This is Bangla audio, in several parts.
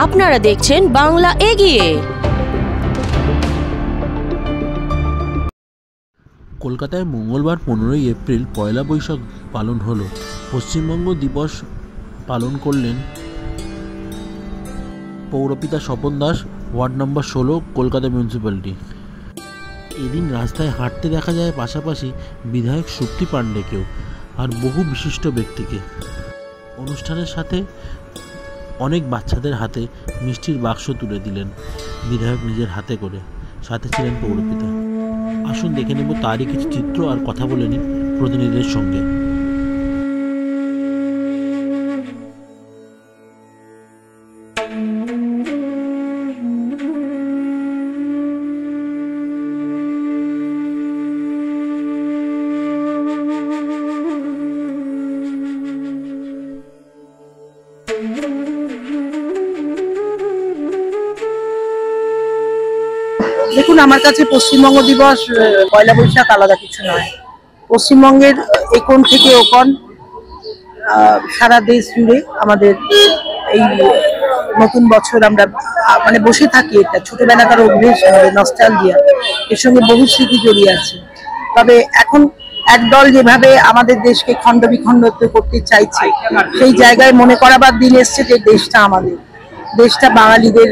আপনারা দেখছেন বাংলা এগিয়ে। কলকাতায় মঙ্গলবার 15ই এপ্রিল পয়লা বৈশাখ পালন হলো। পশ্চিমবঙ্গ দিবস পালন করলেন পৌরপিতা Swapan Das, ward number 16, Kolkata municipality. এদিন রাস্তায় হাঁটতে দেখা যায় পাশাপাশি বিধায়ক সুপ্তি পাণ্ডেকেও আর বহু বিশিষ্ট ব্যক্তিকে। অনুষ্ঠানের সাথে অনেক বাচ্চাদের হাতে মিষ্টির বাক্স তুলে দিলেন বিধায়ক নিজের হাতে করে, সাথে ছিলেন পৌরপিতা। আসুন দেখে নেব তারই কিছু চিত্র আর কথা বলে নিন প্রতিনিধিদের সঙ্গে। দেখুন, আমার কাছে পশ্চিমবঙ্গ দিবস পয়লা বৈশাখ আলাদা কিছু নয়। পশ্চিমবঙ্গের একন থেকে ওকন সারা দেশ জুড়ে আমাদের এই নতুন বছর আমরা বসে থাকি। এটা ছোটবেলাকার অভ্যেস, আমাদের নস্টালজিয়া, এর সঙ্গে বহু স্মৃতি জড়িয়ে আছে। তবে এখন একদল যেভাবে আমাদের দেশকে খণ্ড বিখণ্ডিত করতে চাইছে, সেই জায়গায় মনে করাবার দিন এসছে যে দেশটা আমাদের, দেশটা বাঙালিদের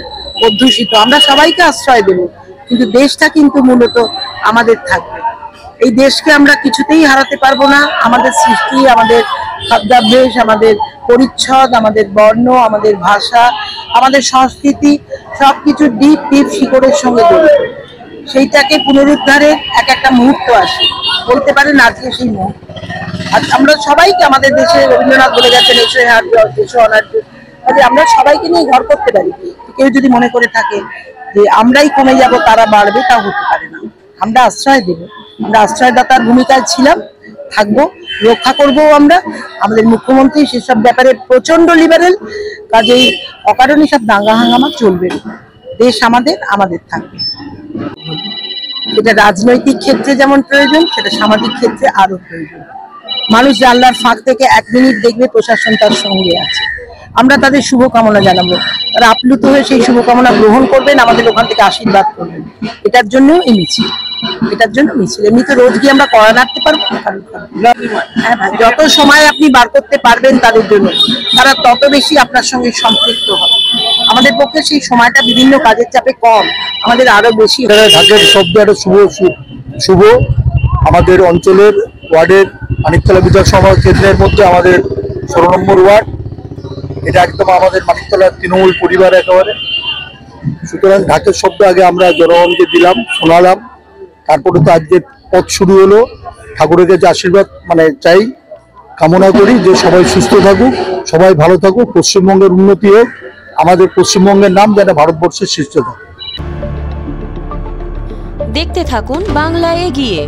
অধ্যুষিত। আমরা সবাইকে আশ্রয় দেব, কিন্তু দেশটা কিন্তু মূলত আমাদের থাকবে। এই দেশকে আমরা কিছুতেই হারাতে পারবো না। আমাদের সৃষ্টি, আমাদের খাদ্যাভ্যাস, আমাদের পরিচ্ছদ, আমাদের বর্ণ, আমাদের ভাষা, আমাদের সংস্কৃতি সবকিছু ডিপ ডিপ শিকড়ের সঙ্গে জড়িত। সেইটাকে পুনরুদ্ধারের একটা মুহূর্ত আসে, বলতে পারেন আজকে সেই মুহূর্ত। আর আমরা সবাইকে, আমাদের দেশে রবীন্দ্রনাথ বলে গেছেন, এসো অনার্য, আমরা সবাইকে নিয়ে ঘর করতে পারি। কেউ যদি মনে করে থাকে যে আমরাই কমে যাব, তারা বাড়বে, তা হতে পারে না। আমরা আশ্রয় দেব, আমরা আশ্রয়দাতার ভূমিকায় ছিলাম, থাকবো, রক্ষা করবো। আমরা, আমাদের মুখ্যমন্ত্রী সেসব ব্যাপারে প্রচন্ড লিবারেল, কাজেই অকারণে সব দাঙ্গা হাঙ্গামা চলবে না। দেশ আমাদের, আমাদের থাকবে। সেটা রাজনৈতিক ক্ষেত্রে যেমন প্রয়োজন, সেটা সামাজিক ক্ষেত্রে আরো প্রয়োজন। মানুষ জানলার ফাঁক থেকে 1 মিনিট দেখবে প্রশাসন তার সঙ্গে আছে। আমরা তাদের শুভকামনা জানাবো, তারা আপ্লুত হয়ে সেই শুভকামনা গ্রহণ করবেন, আমাদের ওখান থেকে আশীর্বাদ করবেন। এটার জন্য এই মিছিল, এটার জন্য মিছিল। এমনি তো রোজ গিয়ে আমরা কড়া নাড়তে পারবো না। হ্যাঁ ভাই, যত সময় আপনি বার করতে পারবেন তাদের জন্য, তারা তত বেশি আপনার সঙ্গে সম্পৃক্ত হবে। আমাদের পক্ষে সেই সময়টা বিভিন্ন কাজের চাপে কম, আমাদের আরো বেশি। ঢাকের শব্দ একটা শুভ আমাদের অঞ্চলের ওয়ার্ডের মানিকতলা বিধানসভা কেন্দ্রের মধ্যে আমাদের 16 নম্বর ওয়ার্ড। এটা একদম আমাদের মানিকতলার তৃণমূল পরিবার একেবারে। সুতরাং ঢাকের শব্দ আগে আমরা জনগণকে দিলাম, শোনালাম, তারপরে তো আজকে পথ শুরু হলো। ঠাকুরের কাছে আশীর্বাদ চাই, কামনা করি যে সবাই সুস্থ থাকুক, সবাই ভালো থাকুক, পশ্চিমবঙ্গের উন্নতি হোক, আমাদের পশ্চিমবঙ্গের নাম যেন ভারতবর্ষের শীর্ষে থাকে। দেখতে থাকুন বাংলা এগিয়ে।